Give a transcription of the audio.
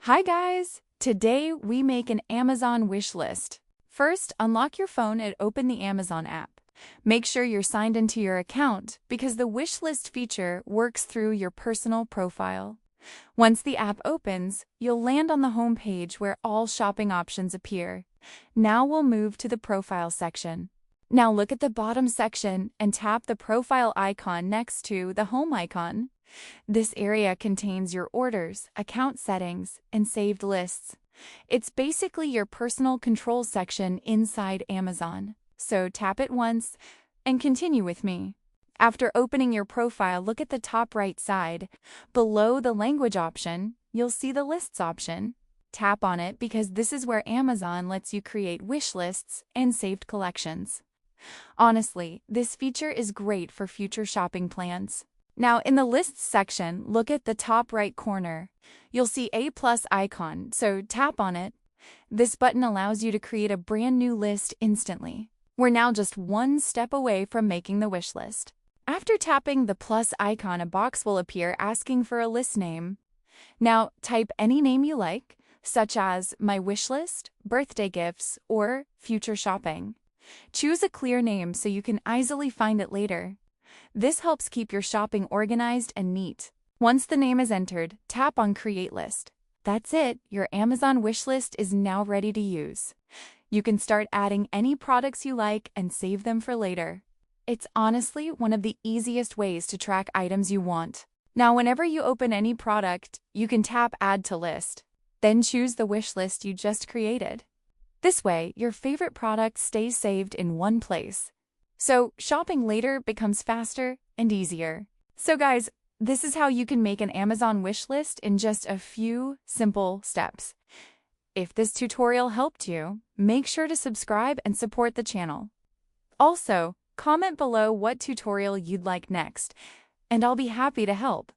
Hi guys! Today we make an Amazon wish list. First, unlock your phone and open the Amazon app. Make sure you're signed into your account because the wish list feature works through your personal profile. Once the app opens, you'll land on the home page where all shopping options appear. Now we'll move to the profile section. Now look at the bottom section and tap the profile icon next to the home icon. This area contains your orders, account settings, and saved lists. It's basically your personal control section inside Amazon. So tap it once and continue with me. After opening your profile, look at the top right side. Below the language option, you'll see the lists option. Tap on it because this is where Amazon lets you create wish lists and saved collections. Honestly, this feature is great for future shopping plans. Now, in the Lists section, look at the top right corner. You'll see a plus icon, so tap on it. This button allows you to create a brand new list instantly. We're now just one step away from making the wish list. After tapping the plus icon, a box will appear asking for a list name. Now, type any name you like, such as My Wish List, Birthday Gifts, or Future Shopping. Choose a clear name so you can easily find it later. This helps keep your shopping organized and neat. Once the name is entered, tap on Create List. That's it, your Amazon wish list is now ready to use. You can start adding any products you like and save them for later. It's honestly one of the easiest ways to track items you want. Now, whenever you open any product, you can tap Add to List. Then choose the wish list you just created. This way, your favorite product stays saved in one place. So shopping later becomes faster and easier. So guys, this is how you can make an Amazon wish list in just a few simple steps. If this tutorial helped you, make sure to subscribe and support the channel. Also, comment below what tutorial you'd like next, and I'll be happy to help.